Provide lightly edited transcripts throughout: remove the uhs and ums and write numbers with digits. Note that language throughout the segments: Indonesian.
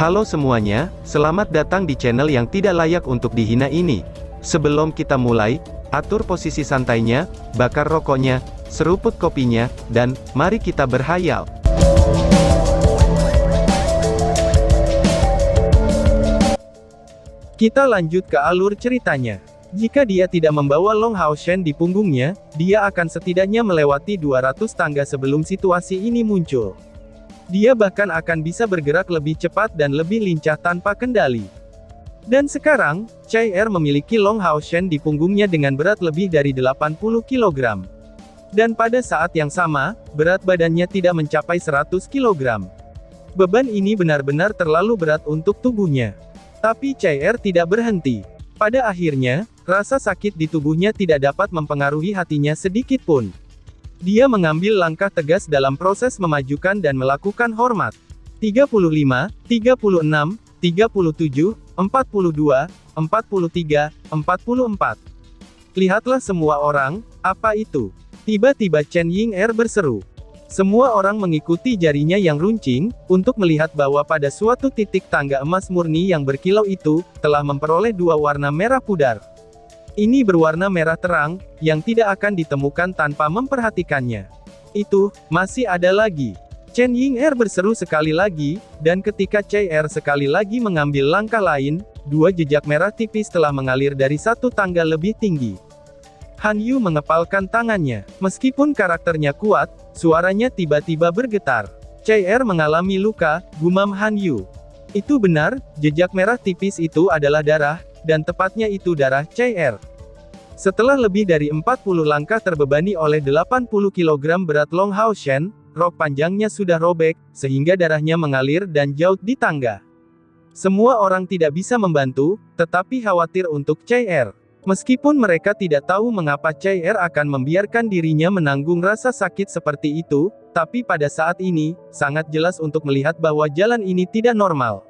Halo semuanya, selamat datang di channel yang tidak layak untuk dihina ini. Sebelum kita mulai, atur posisi santainya, bakar rokoknya, seruput kopinya, dan mari kita berhayal. Kita lanjut ke alur ceritanya. Jika dia tidak membawa Long Hao Shen di punggungnya, dia akan setidaknya melewati 200 tangga sebelum situasi ini muncul. Dia bahkan akan bisa bergerak lebih cepat dan lebih lincah tanpa kendali. Dan sekarang, Chai Er memiliki Long Hao Shen di punggungnya dengan berat lebih dari 80 kg. Dan pada saat yang sama, berat badannya tidak mencapai 100 kg. Beban ini benar-benar terlalu berat untuk tubuhnya. Tapi Chai Er tidak berhenti. Pada akhirnya, rasa sakit di tubuhnya tidak dapat mempengaruhi hatinya sedikit pun. Dia mengambil langkah tegas dalam proses memajukan dan melakukan hormat. 35, 36, 37, 42, 43, 44. Lihatlah semua orang, apa itu? Tiba-tiba Chen Ying-er berseru. Semua orang mengikuti jarinya yang runcing, untuk melihat bahwa pada suatu titik tangga emas murni yang berkilau itu, telah memperoleh dua warna merah pudar. Ini berwarna merah terang, yang tidak akan ditemukan tanpa memperhatikannya. Itu, masih ada lagi. Chen Ying-er berseru sekali lagi, dan ketika Chai Er sekali lagi mengambil langkah lain, dua jejak merah tipis telah mengalir dari satu tangga lebih tinggi. Han Yu mengepalkan tangannya. Meskipun karakternya kuat, suaranya tiba-tiba bergetar. Chai Er mengalami luka, gumam Han Yu. Itu benar, jejak merah tipis itu adalah darah, dan tepatnya itu darah Chai Er. Setelah lebih dari 40 langkah terbebani oleh 80 kg berat Long Hao Shen, rok panjangnya sudah robek, sehingga darahnya mengalir dan jauh di tangga. Semua orang tidak bisa membantu, tetapi khawatir untuk Chai Er. Meskipun mereka tidak tahu mengapa Chai Er akan membiarkan dirinya menanggung rasa sakit seperti itu, tapi pada saat ini, sangat jelas untuk melihat bahwa jalan ini tidak normal.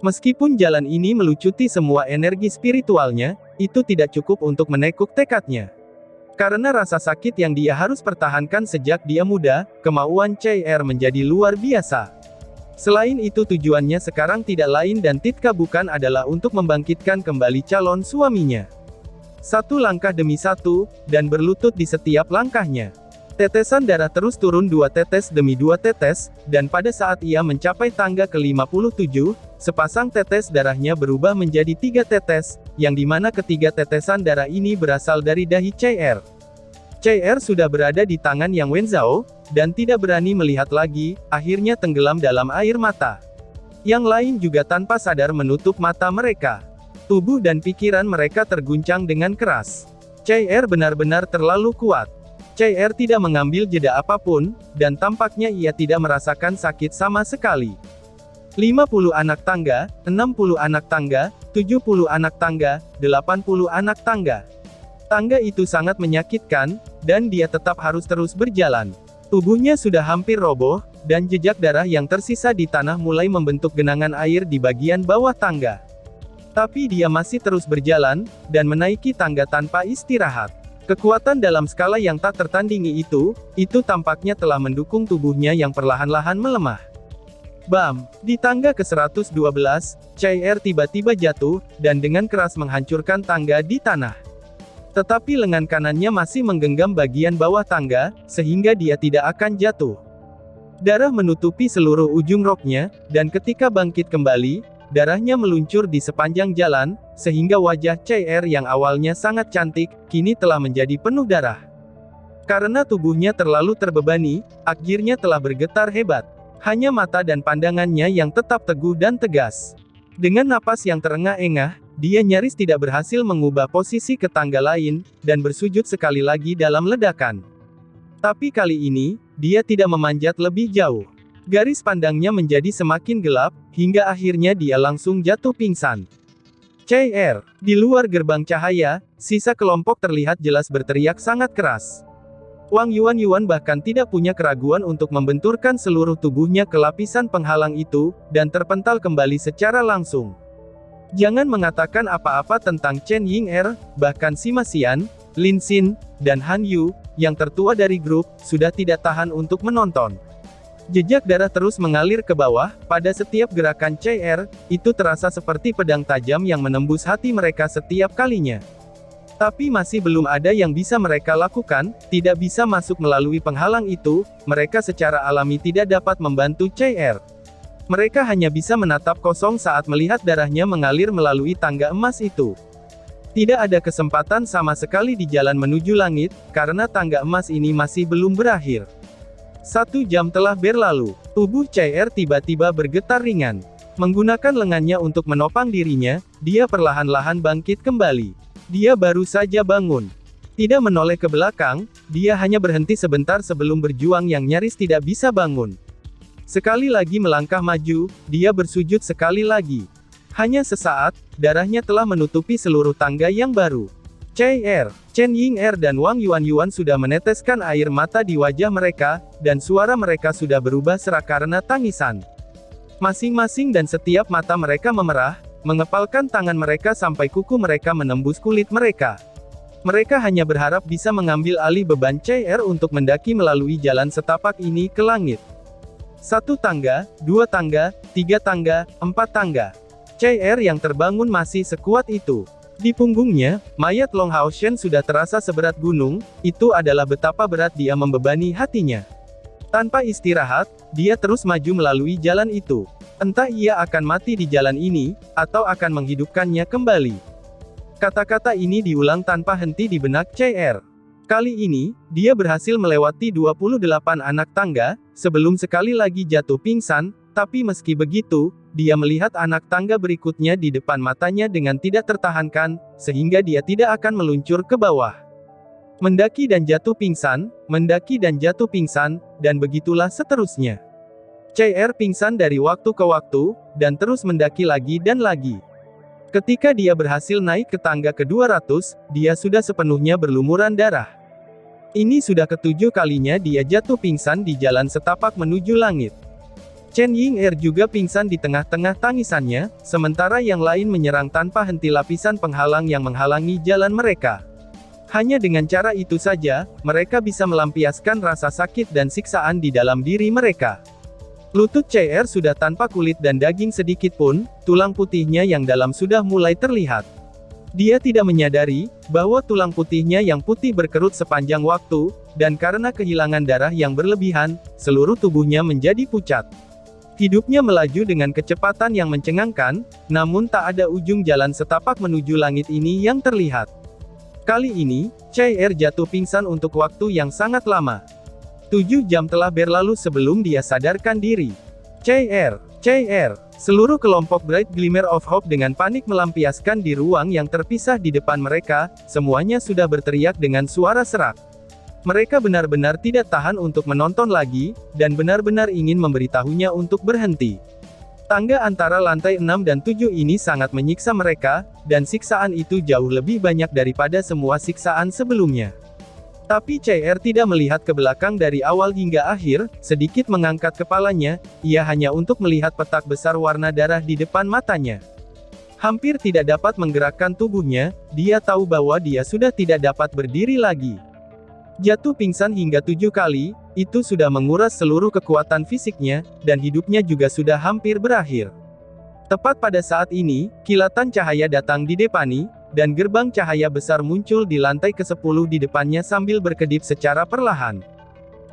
Meskipun jalan ini melucuti semua energi spiritualnya, itu tidak cukup untuk menekuk tekadnya. Karena rasa sakit yang dia harus pertahankan sejak dia muda, kemauan Chai Er menjadi luar biasa. Selain itu tujuannya sekarang tidak lain dan tidak bukan adalah untuk membangkitkan kembali calon suaminya. Satu langkah demi satu, dan berlutut di setiap langkahnya. Tetesan darah terus turun 2 tetes demi 2 tetes, dan pada saat ia mencapai tangga ke-57, sepasang tetes darahnya berubah menjadi 3 tetes, yang dimana ketiga tetesan darah ini berasal dari dahi Chai Er. Chai Er sudah berada di tangan Yang Wenzhao, dan tidak berani melihat lagi, akhirnya tenggelam dalam air mata. Yang lain juga tanpa sadar menutup mata mereka. Tubuh dan pikiran mereka terguncang dengan keras. Chai Er benar-benar terlalu kuat. Chai Er tidak mengambil jeda apapun, dan tampaknya ia tidak merasakan sakit sama sekali. 50 anak tangga, 60 anak tangga, 70 anak tangga, 80 anak tangga. Tangga itu sangat menyakitkan, dan dia tetap harus terus berjalan. Tubuhnya sudah hampir roboh, dan jejak darah yang tersisa di tanah mulai membentuk genangan air di bagian bawah tangga. Tapi dia masih terus berjalan, dan menaiki tangga tanpa istirahat. Kekuatan dalam skala yang tak tertandingi itu tampaknya telah mendukung tubuhnya yang perlahan-lahan melemah. Bam! Di tangga ke-112, Chai Er tiba-tiba jatuh, dan dengan keras menghancurkan tangga di tanah. Tetapi lengan kanannya masih menggenggam bagian bawah tangga, sehingga dia tidak akan jatuh. Darah menutupi seluruh ujung roknya, dan ketika bangkit kembali, darahnya meluncur di sepanjang jalan, sehingga wajah Chai Er yang awalnya sangat cantik, kini telah menjadi penuh darah. Karena tubuhnya terlalu terbebani, akhirnya telah bergetar hebat. Hanya mata dan pandangannya yang tetap teguh dan tegas. Dengan napas yang terengah-engah, dia nyaris tidak berhasil mengubah posisi ke tangga lain, dan bersujud sekali lagi dalam ledakan. Tapi kali ini, dia tidak memanjat lebih jauh. Garis pandangnya menjadi semakin gelap, hingga akhirnya dia langsung jatuh pingsan. Chai Er, di luar gerbang cahaya, sisa kelompok terlihat jelas berteriak sangat keras. Wang Yuan bahkan tidak punya keraguan untuk membenturkan seluruh tubuhnya ke lapisan penghalang itu, dan terpental kembali secara langsung. Jangan mengatakan apa-apa tentang Chen Ying-er, bahkan Sima Xian, Lin Xin, dan Han Yu, yang tertua dari grup, sudah tidak tahan untuk menonton. Jejak darah terus mengalir ke bawah, pada setiap gerakan CR, itu terasa seperti pedang tajam yang menembus hati mereka setiap kalinya. Tapi masih belum ada yang bisa mereka lakukan, tidak bisa masuk melalui penghalang itu, mereka secara alami tidak dapat membantu CR. Mereka hanya bisa menatap kosong saat melihat darahnya mengalir melalui tangga emas itu. Tidak ada kesempatan sama sekali di jalan menuju langit, karena tangga emas ini masih belum berakhir. 1 jam telah berlalu. Tubuh CR tiba-tiba bergetar ringan. Menggunakan lengannya untuk menopang dirinya, dia perlahan-lahan bangkit kembali. Dia baru saja bangun. Tidak menoleh ke belakang, dia hanya berhenti sebentar sebelum berjuang yang nyaris tidak bisa bangun. Sekali lagi melangkah maju, dia bersujud sekali lagi. Hanya sesaat, darahnya telah menutupi seluruh tangga yang baru. CR, Chen Ying'er dan Wang Yuanyuan sudah meneteskan air mata di wajah mereka, dan suara mereka sudah berubah serak karena tangisan. Masing-masing dan setiap mata mereka memerah, mengepalkan tangan mereka sampai kuku mereka menembus kulit mereka. Mereka hanya berharap bisa mengambil alih beban CR untuk mendaki melalui jalan setapak ini ke langit. 1 tangga, 2 tangga, 3 tangga, 4 tangga. CR yang terbangun masih sekuat itu. Di punggungnya, mayat Long Haoshen sudah terasa seberat gunung, itu adalah betapa berat dia membebani hatinya. Tanpa istirahat, dia terus maju melalui jalan itu. Entah ia akan mati di jalan ini, atau akan menghidupkannya kembali. Kata-kata ini diulang tanpa henti di benak CR. Kali ini, dia berhasil melewati 28 anak tangga, sebelum sekali lagi jatuh pingsan, tapi meski begitu, dia melihat anak tangga berikutnya di depan matanya dengan tidak tertahankan, sehingga dia tidak akan meluncur ke bawah. Mendaki dan jatuh pingsan, mendaki dan jatuh pingsan, dan begitulah seterusnya. CR pingsan dari waktu ke waktu, dan terus mendaki lagi dan lagi. Ketika dia berhasil naik ke tangga ke-200, dia sudah sepenuhnya berlumuran darah. Ini sudah ke-7 kalinya dia jatuh pingsan di jalan setapak menuju langit. Chen Ying'er juga pingsan di tengah-tengah tangisannya, sementara yang lain menyerang tanpa henti lapisan penghalang yang menghalangi jalan mereka. Hanya dengan cara itu saja, mereka bisa melampiaskan rasa sakit dan siksaan di dalam diri mereka. Lutut CR sudah tanpa kulit dan daging sedikit pun, tulang putihnya yang dalam sudah mulai terlihat. Dia tidak menyadari bahwa tulang putihnya yang putih berkerut sepanjang waktu, dan karena kehilangan darah yang berlebihan, seluruh tubuhnya menjadi pucat. Hidupnya melaju dengan kecepatan yang mencengangkan, namun tak ada ujung jalan setapak menuju langit ini yang terlihat. Kali ini, CR jatuh pingsan untuk waktu yang sangat lama. 7 jam telah berlalu sebelum dia sadarkan diri. CR, seluruh kelompok Bright Glimmer of Hope dengan panik melampiaskan di ruang yang terpisah di depan mereka, semuanya sudah berteriak dengan suara serak. Mereka benar-benar tidak tahan untuk menonton lagi, dan benar-benar ingin memberitahunya untuk berhenti. Tangga antara lantai 6 dan 7 ini sangat menyiksa mereka, dan siksaan itu jauh lebih banyak daripada semua siksaan sebelumnya. Tapi CR tidak melihat ke belakang dari awal hingga akhir, sedikit mengangkat kepalanya, ia hanya untuk melihat petak besar warna darah di depan matanya. Hampir tidak dapat menggerakkan tubuhnya, dia tahu bahwa dia sudah tidak dapat berdiri lagi. Jatuh pingsan hingga 7 kali, itu sudah menguras seluruh kekuatan fisiknya, dan hidupnya juga sudah hampir berakhir. Tepat pada saat ini, kilatan cahaya datang di depannya, dan gerbang cahaya besar muncul di lantai ke-10 di depannya sambil berkedip secara perlahan.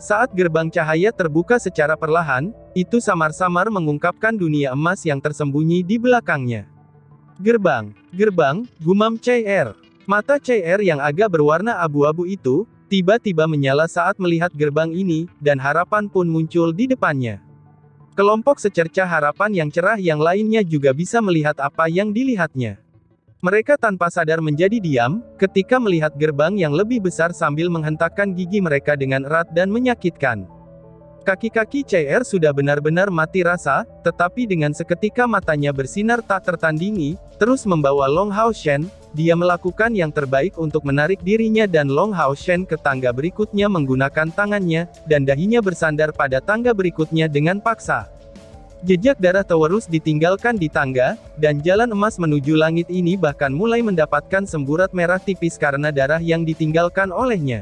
Saat gerbang cahaya terbuka secara perlahan, itu samar-samar mengungkapkan dunia emas yang tersembunyi di belakangnya. Gerbang, gumam CR. Mata CR yang agak berwarna abu-abu itu, tiba-tiba menyala saat melihat gerbang ini, dan harapan pun muncul di depannya. Kelompok secercah harapan yang cerah yang lainnya juga bisa melihat apa yang dilihatnya. Mereka tanpa sadar menjadi diam, ketika melihat gerbang yang lebih besar sambil menghentakkan gigi mereka dengan erat dan menyakitkan. Kaki-kaki CR sudah benar-benar mati rasa, tetapi dengan seketika matanya bersinar tak tertandingi, terus membawa Long Haoshen, dia melakukan yang terbaik untuk menarik dirinya dan Long Haoshen ke tangga berikutnya menggunakan tangannya, dan dahinya bersandar pada tangga berikutnya dengan paksa. Jejak darah terus ditinggalkan di tangga, dan jalan emas menuju langit ini bahkan mulai mendapatkan semburat merah tipis karena darah yang ditinggalkan olehnya.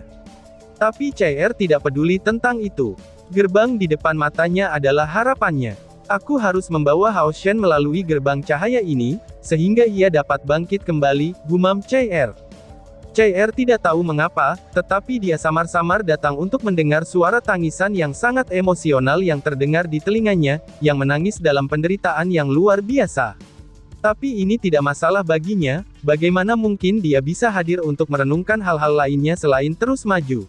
Tapi CR tidak peduli tentang itu. Gerbang di depan matanya adalah harapannya. Aku harus membawa Hao Shen melalui gerbang cahaya ini, sehingga ia dapat bangkit kembali, gumam Chai Er tidak tahu mengapa, tetapi dia samar-samar datang untuk mendengar suara tangisan yang sangat emosional yang terdengar di telinganya, yang menangis dalam penderitaan yang luar biasa. Tapi ini tidak masalah baginya, bagaimana mungkin dia bisa hadir untuk merenungkan hal-hal lainnya selain terus maju.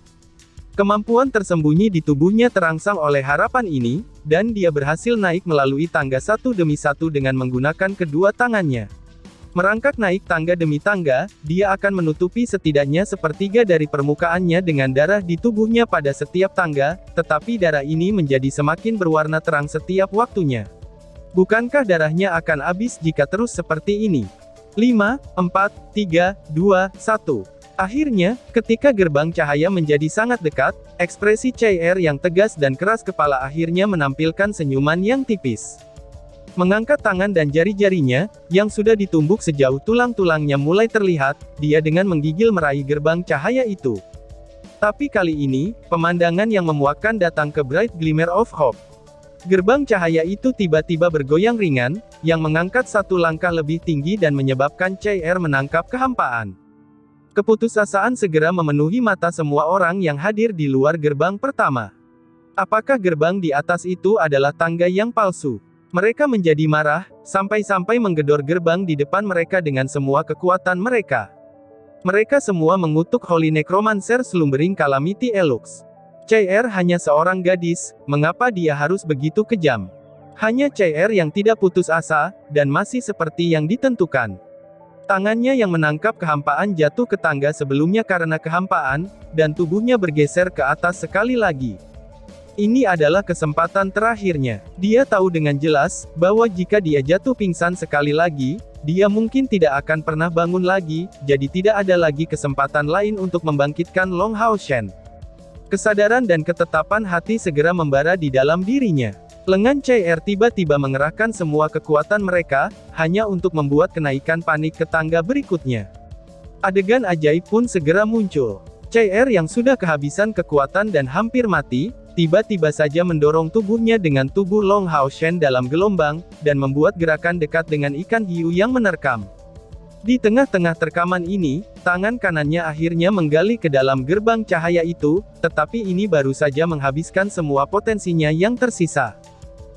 Kemampuan tersembunyi di tubuhnya terangsang oleh harapan ini, dan dia berhasil naik melalui tangga satu demi satu dengan menggunakan kedua tangannya. Merangkak naik tangga demi tangga, dia akan menutupi setidaknya sepertiga dari permukaannya dengan darah di tubuhnya pada setiap tangga, tetapi darah ini menjadi semakin berwarna terang setiap waktunya. Bukankah darahnya akan habis jika terus seperti ini? 5, 4, 3, 2, 1. Akhirnya, ketika gerbang cahaya menjadi sangat dekat, ekspresi Chai Er yang tegas dan keras kepala akhirnya menampilkan senyuman yang tipis. Mengangkat tangan dan jari-jarinya, yang sudah ditumbuk sejauh tulang-tulangnya mulai terlihat, dia dengan menggigil meraih gerbang cahaya itu. Tapi kali ini, pemandangan yang memuakkan datang ke Bright Glimmer of Hope. Gerbang cahaya itu tiba-tiba bergoyang ringan, yang mengangkat satu langkah lebih tinggi dan menyebabkan Chai Er menangkap kehampaan. Keputusasaan segera memenuhi mata semua orang yang hadir di luar gerbang pertama. Apakah gerbang di atas itu adalah tangga yang palsu? Mereka menjadi marah, sampai-sampai menggedor gerbang di depan mereka dengan semua kekuatan mereka. Mereka semua mengutuk Holy Necromancer Slumbering Calamity Elux. Chai Er hanya seorang gadis, mengapa dia harus begitu kejam? Hanya Chai Er yang tidak putus asa, dan masih seperti yang ditentukan. Tangannya yang menangkap kehampaan jatuh ke tangga sebelumnya karena kehampaan, dan tubuhnya bergeser ke atas sekali lagi. Ini adalah kesempatan terakhirnya. Dia tahu dengan jelas, bahwa jika dia jatuh pingsan sekali lagi, dia mungkin tidak akan pernah bangun lagi, jadi tidak ada lagi kesempatan lain untuk membangkitkan Long Hao Shen. Kesadaran dan ketetapan hati segera membara di dalam dirinya. Lengan Chai Er tiba-tiba mengerahkan semua kekuatan mereka, hanya untuk membuat kenaikan panik ke tangga berikutnya. Adegan ajaib pun segera muncul. Chai Er yang sudah kehabisan kekuatan dan hampir mati, tiba-tiba saja mendorong tubuhnya dengan tubuh Long Hao Shen dalam gelombang, dan membuat gerakan dekat dengan ikan hiu yang menerkam. Di tengah-tengah terkaman ini, tangan kanannya akhirnya menggali ke dalam gerbang cahaya itu, tetapi ini baru saja menghabiskan semua potensinya yang tersisa.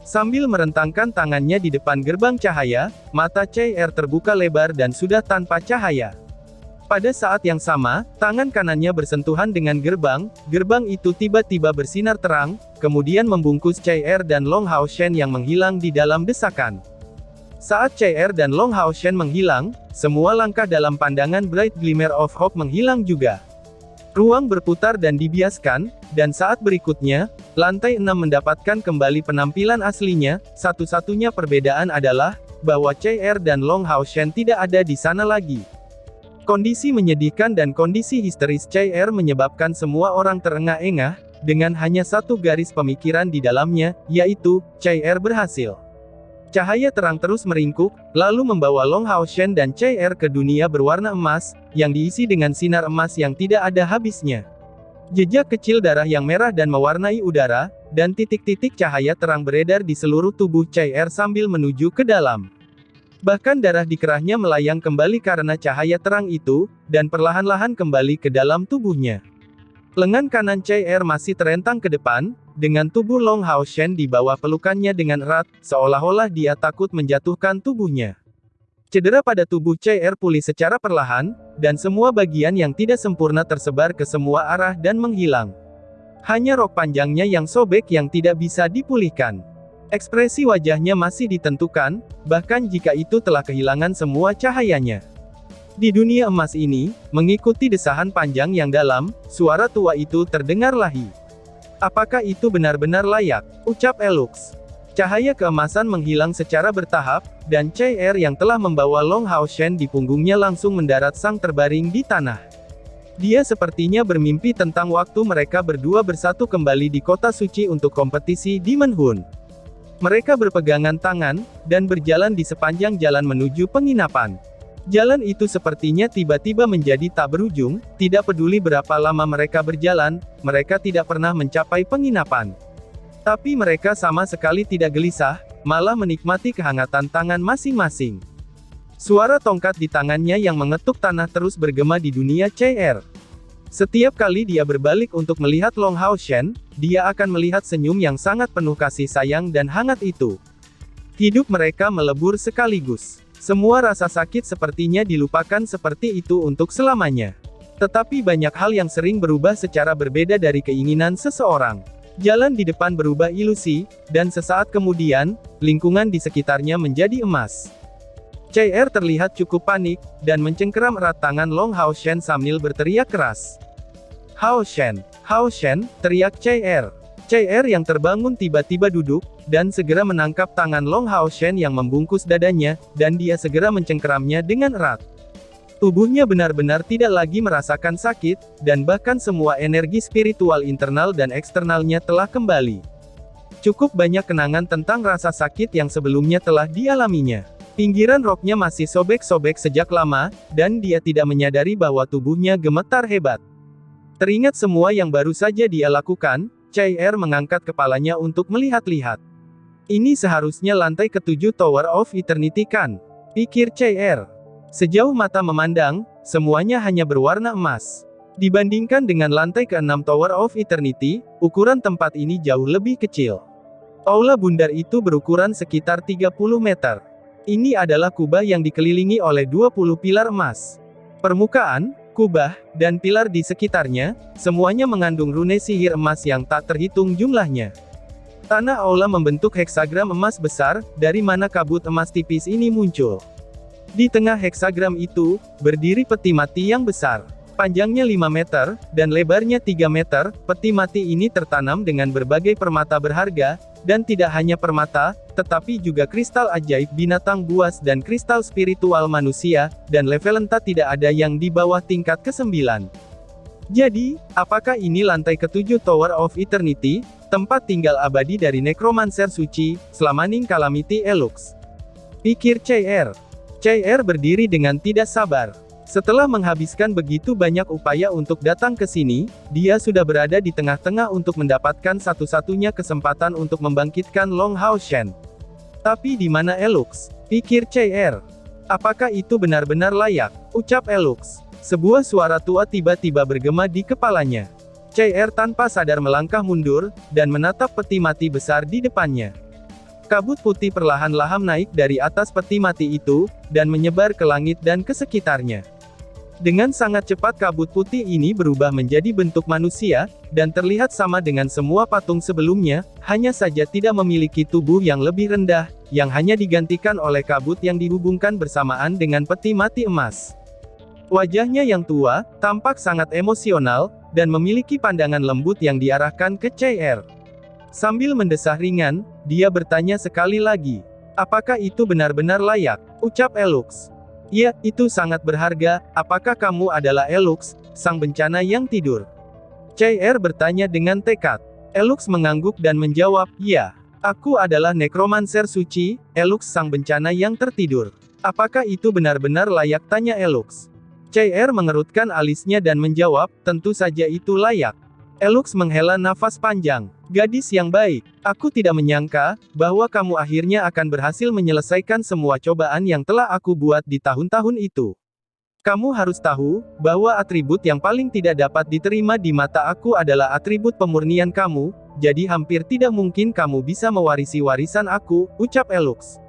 Sambil merentangkan tangannya di depan gerbang cahaya, mata Chai Er terbuka lebar dan sudah tanpa cahaya. Pada saat yang sama, tangan kanannya bersentuhan dengan gerbang itu tiba-tiba bersinar terang, kemudian membungkus Chai Er dan Long Hao Shen yang menghilang di dalam desakan. Saat Chai Er dan Long Hao Shen menghilang, semua langkah dalam pandangan Bright Glimmer of Hope menghilang juga. Ruang berputar dan dibiaskan, dan saat berikutnya, lantai 6 mendapatkan kembali penampilan aslinya. Satu-satunya perbedaan adalah, bahwa Chai Er dan Long Hao Shen tidak ada di sana lagi. Kondisi menyedihkan dan kondisi histeris Chai Er menyebabkan semua orang terengah-engah, dengan hanya satu garis pemikiran di dalamnya, yaitu, Chai Er berhasil. Cahaya terang terus meringkuk, lalu membawa Long Hao Shen dan Chai Er ke dunia berwarna emas, yang diisi dengan sinar emas yang tidak ada habisnya. Jejak kecil darah yang merah dan mewarnai udara, dan titik-titik cahaya terang beredar di seluruh tubuh Chai Er sambil menuju ke dalam. Bahkan darah di kerahnya melayang kembali karena cahaya terang itu, dan perlahan-lahan kembali ke dalam tubuhnya. Lengan kanan Chai Er masih terentang ke depan, dengan tubuh Long Hao Shen di bawah pelukannya dengan erat, seolah-olah dia takut menjatuhkan tubuhnya. Cedera pada tubuh Chai Er pulih secara perlahan, dan semua bagian yang tidak sempurna tersebar ke semua arah dan menghilang. Hanya rok panjangnya yang sobek yang tidak bisa dipulihkan. Ekspresi wajahnya masih ditentukan, bahkan jika itu telah kehilangan semua cahayanya. Di dunia emas ini, mengikuti desahan panjang yang dalam, suara tua itu terdengar lagi. Apakah itu benar-benar layak? Ucap Elux. Cahaya keemasan menghilang secara bertahap, dan Chai Er yang telah membawa Long Hao Shen di punggungnya langsung mendarat sang terbaring di tanah. Dia sepertinya bermimpi tentang waktu mereka berdua bersatu kembali di kota suci untuk kompetisi di Menhun. Mereka berpegangan tangan, dan berjalan di sepanjang jalan menuju penginapan. Jalan itu sepertinya tiba-tiba menjadi tak berujung, tidak peduli berapa lama mereka berjalan, mereka tidak pernah mencapai penginapan. Tapi mereka sama sekali tidak gelisah, malah menikmati kehangatan tangan masing-masing. Suara tongkat di tangannya yang mengetuk tanah terus bergema di dunia CR. Setiap kali dia berbalik untuk melihat Long Hao Shen, dia akan melihat senyum yang sangat penuh kasih sayang dan hangat itu. Hidup mereka melebur sekaligus. Semua rasa sakit sepertinya dilupakan seperti itu untuk selamanya. Tetapi banyak hal yang sering berubah secara berbeda dari keinginan seseorang. Jalan di depan berubah ilusi, dan sesaat kemudian, lingkungan di sekitarnya menjadi emas. CR terlihat cukup panik, dan mencengkeram erat tangan Long Hao Shen sambil berteriak keras. Hao Shen! Hao Shen! Teriak CR. CR yang terbangun tiba-tiba duduk, dan segera menangkap tangan Long Hao Shen yang membungkus dadanya, dan dia segera mencengkeramnya dengan erat. Tubuhnya benar-benar tidak lagi merasakan sakit, dan bahkan semua energi spiritual internal dan eksternalnya telah kembali. Cukup banyak kenangan tentang rasa sakit yang sebelumnya telah dialaminya. Pinggiran roknya masih sobek-sobek sejak lama, dan dia tidak menyadari bahwa tubuhnya gemetar hebat. Teringat semua yang baru saja dia lakukan, CR mengangkat kepalanya untuk melihat-lihat. Ini seharusnya lantai ke-7 Tower of Eternity kan? Pikir CR. Sejauh mata memandang, semuanya hanya berwarna emas. Dibandingkan dengan lantai ke-6 Tower of Eternity, ukuran tempat ini jauh lebih kecil. Aula bundar itu berukuran sekitar 30 meter. Ini adalah kubah yang dikelilingi oleh 20 pilar emas. Permukaan, kubah, dan pilar di sekitarnya, semuanya mengandung rune sihir emas yang tak terhitung jumlahnya. Tanah aula membentuk heksagram emas besar, dari mana kabut emas tipis ini muncul. Di tengah heksagram itu, berdiri peti mati yang besar. Panjangnya 5 meter, dan lebarnya 3 meter, peti mati ini tertanam dengan berbagai permata berharga, dan tidak hanya permata, tetapi juga kristal ajaib binatang buas dan kristal spiritual manusia, dan level entah tidak ada yang di bawah tingkat ke-9. Jadi, apakah ini lantai ke-7 Tower of Eternity, tempat tinggal abadi dari nekromancer suci, Slamaning Calamity Elux? Pikir CR. CR berdiri dengan tidak sabar. Setelah menghabiskan begitu banyak upaya untuk datang ke sini, dia sudah berada di tengah-tengah untuk mendapatkan satu-satunya kesempatan untuk membangkitkan Long Hao Shen. Tapi di mana Elux? Pikir CR. Apakah itu benar-benar layak? Ucap Elux. Sebuah suara tua tiba-tiba bergema di kepalanya. CR tanpa sadar melangkah mundur, dan menatap peti mati besar di depannya. Kabut putih perlahan-lahan naik dari atas peti mati itu, dan menyebar ke langit dan ke sekitarnya. Dengan sangat cepat kabut putih ini berubah menjadi bentuk manusia, dan terlihat sama dengan semua patung sebelumnya, hanya saja tidak memiliki tubuh yang lebih rendah, yang hanya digantikan oleh kabut yang dihubungkan bersamaan dengan peti mati emas. Wajahnya yang tua, tampak sangat emosional, dan memiliki pandangan lembut yang diarahkan ke CR. Sambil mendesah ringan, dia bertanya sekali lagi. Apakah itu benar-benar layak? Ucap Elux. Ya, itu sangat berharga. Apakah kamu adalah Elux, sang bencana yang tidur? CR bertanya dengan tekad. Elux mengangguk dan menjawab, ya. Aku adalah nekromancer suci, Elux sang bencana yang tertidur. Apakah itu benar-benar layak? Tanya Elux. CR mengerutkan alisnya dan menjawab, tentu saja itu layak. Elux menghela nafas panjang. Gadis yang baik, aku tidak menyangka bahwa kamu akhirnya akan berhasil menyelesaikan semua cobaan yang telah aku buat di tahun-tahun itu. Kamu harus tahu bahwa atribut yang paling tidak dapat diterima di mata aku adalah atribut pemurnian kamu, jadi hampir tidak mungkin kamu bisa mewarisi warisan aku, ucap Elux.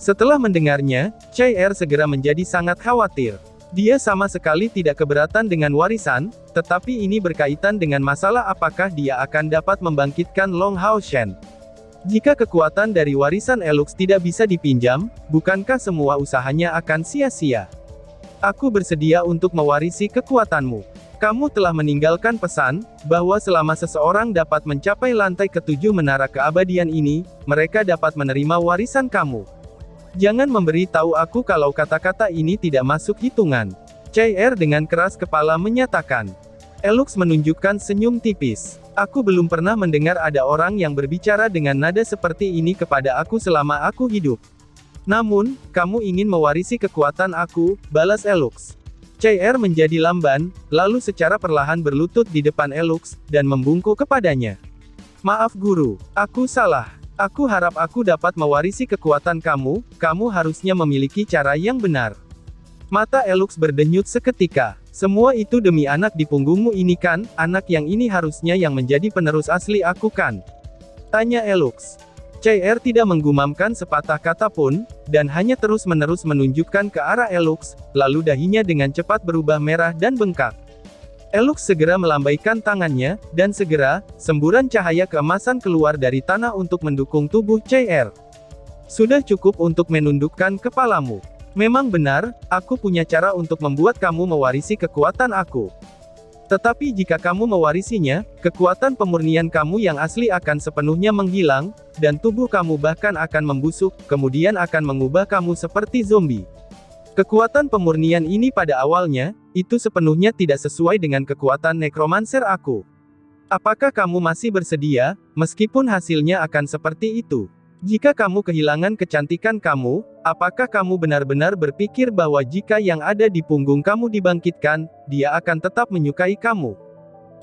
Setelah mendengarnya, CR segera menjadi sangat khawatir. Dia sama sekali tidak keberatan dengan warisan, tetapi ini berkaitan dengan masalah apakah dia akan dapat membangkitkan Long Hao Shen. Jika kekuatan dari warisan Elux tidak bisa dipinjam, bukankah semua usahanya akan sia-sia? Aku bersedia untuk mewarisi kekuatanmu. Kamu telah meninggalkan pesan, bahwa selama seseorang dapat mencapai lantai ke-7 menara keabadian ini, mereka dapat menerima warisan kamu. Jangan memberi tahu aku kalau kata-kata ini tidak masuk hitungan. CR dengan keras kepala menyatakan. Elux menunjukkan senyum tipis. Aku belum pernah mendengar ada orang yang berbicara dengan nada seperti ini kepada aku selama aku hidup. Namun, kamu ingin mewarisi kekuatan aku, balas Elux. CR menjadi lamban, lalu secara perlahan berlutut di depan Elux, dan membungkuk kepadanya. Maaf guru, aku salah. Aku harap aku dapat mewarisi kekuatan kamu, kamu harusnya memiliki cara yang benar. Mata Elux berdenyut seketika. Semua itu demi anak di punggungmu ini kan, anak yang ini harusnya yang menjadi penerus asli aku kan? Tanya Elux. CR tidak menggumamkan sepatah kata pun, dan hanya terus-menerus menunjukkan ke arah Elux, lalu dahinya dengan cepat berubah merah dan bengkak. Elux segera melambaikan tangannya, dan segera, semburan cahaya keemasan keluar dari tanah untuk mendukung tubuh CR. Sudah cukup untuk menundukkan kepalamu. Memang benar, aku punya cara untuk membuat kamu mewarisi kekuatan aku. Tetapi jika kamu mewarisinya, kekuatan pemurnian kamu yang asli akan sepenuhnya menghilang, dan tubuh kamu bahkan akan membusuk, kemudian akan mengubah kamu seperti zombie. Kekuatan pemurnian ini pada awalnya, itu sepenuhnya tidak sesuai dengan kekuatan nekromancer aku. Apakah kamu masih bersedia, meskipun hasilnya akan seperti itu? Jika kamu kehilangan kecantikan kamu, apakah kamu benar-benar berpikir bahwa jika yang ada di punggung kamu dibangkitkan, dia akan tetap menyukai kamu?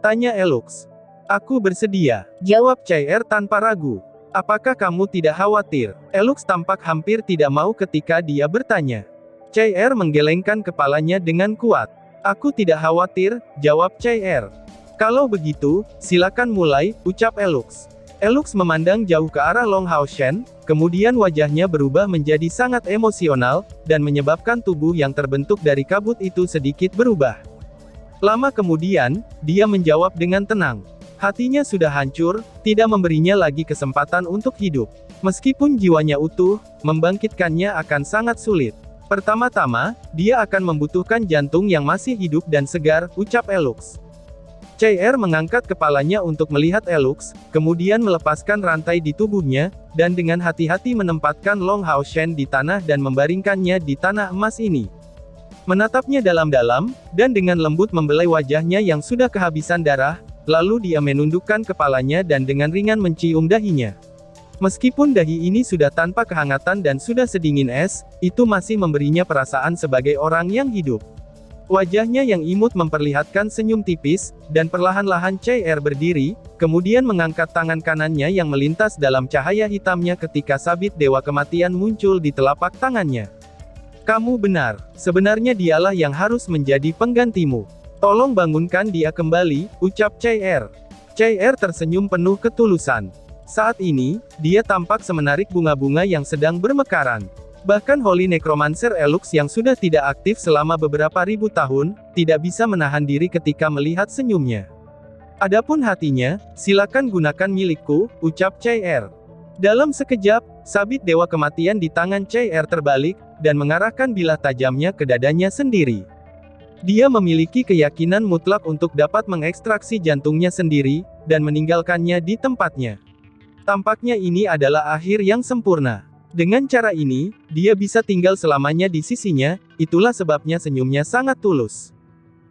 Tanya Elux. Aku bersedia, jawab CR tanpa ragu. Apakah kamu tidak khawatir? Elux tampak hampir tidak mau ketika dia bertanya. CR menggelengkan kepalanya dengan kuat. Aku tidak khawatir, jawab CR. Kalau begitu, silakan mulai, ucap Elux. Elux memandang jauh ke arah Long Hao Shen, kemudian wajahnya berubah menjadi sangat emosional, dan menyebabkan tubuh yang terbentuk dari kabut itu sedikit berubah. Lama kemudian, dia menjawab dengan tenang. Hatinya sudah hancur, tidak memberinya lagi kesempatan untuk hidup. Meskipun jiwanya utuh, membangkitkannya akan sangat sulit. Pertama-tama, dia akan membutuhkan jantung yang masih hidup dan segar, ucap Elux. CR mengangkat kepalanya untuk melihat Elux, kemudian melepaskan rantai di tubuhnya, dan dengan hati-hati menempatkan Long Hao Shen di tanah dan membaringkannya di tanah emas ini. Menatapnya dalam-dalam, dan dengan lembut membelai wajahnya yang sudah kehabisan darah, lalu dia menundukkan kepalanya dan dengan ringan mencium dahinya. Meskipun dahi ini sudah tanpa kehangatan dan sudah sedingin es, itu masih memberinya perasaan sebagai orang yang hidup. Wajahnya yang imut memperlihatkan senyum tipis, dan perlahan-lahan CR berdiri, kemudian mengangkat tangan kanannya yang melintas dalam cahaya hitamnya ketika sabit Dewa Kematian muncul di telapak tangannya. Kamu benar, sebenarnya dialah yang harus menjadi penggantimu. Tolong bangunkan dia kembali, ucap CR. CR tersenyum penuh ketulusan. Saat ini, dia tampak semenarik bunga-bunga yang sedang bermekaran. Bahkan Holy Necromancer Elux yang sudah tidak aktif selama beberapa ribu tahun, tidak bisa menahan diri ketika melihat senyumnya. Adapun hatinya, silakan gunakan milikku, ucap CR. Dalam sekejap, sabit Dewa Kematian di tangan CR terbalik, dan mengarahkan bilah tajamnya ke dadanya sendiri. Dia memiliki keyakinan mutlak untuk dapat mengekstraksi jantungnya sendiri, dan meninggalkannya di tempatnya. Tampaknya ini adalah akhir yang sempurna. Dengan cara ini, dia bisa tinggal selamanya di sisinya, itulah sebabnya senyumnya sangat tulus.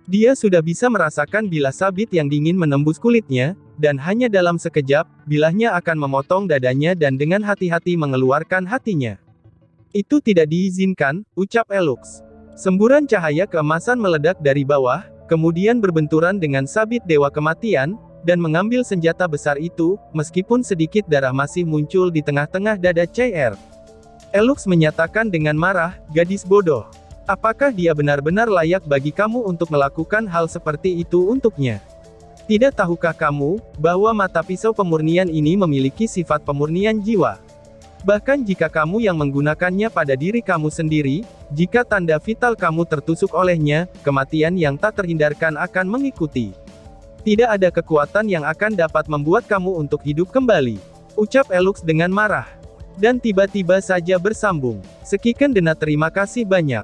Dia sudah bisa merasakan bilah sabit yang dingin menembus kulitnya, dan hanya dalam sekejap, bilahnya akan memotong dadanya dan dengan hati-hati mengeluarkan hatinya. Itu tidak diizinkan, ucap Elux. Semburan cahaya keemasan meledak dari bawah, kemudian berbenturan dengan sabit Dewa Kematian, dan mengambil senjata besar itu, meskipun sedikit darah masih muncul di tengah-tengah dada CR. Elux menyatakan dengan marah, gadis bodoh. Apakah dia benar-benar layak bagi kamu untuk melakukan hal seperti itu untuknya? Tidak tahukah kamu, bahwa mata pisau pemurnian ini memiliki sifat pemurnian jiwa? Bahkan jika kamu yang menggunakannya pada diri kamu sendiri, jika tanda vital kamu tertusuk olehnya, kematian yang tak terhindarkan akan mengikuti. Tidak ada kekuatan yang akan dapat membuat kamu untuk hidup kembali, ucap Elux dengan marah. Dan tiba-tiba saja bersambung. Sekian dena terima kasih banyak.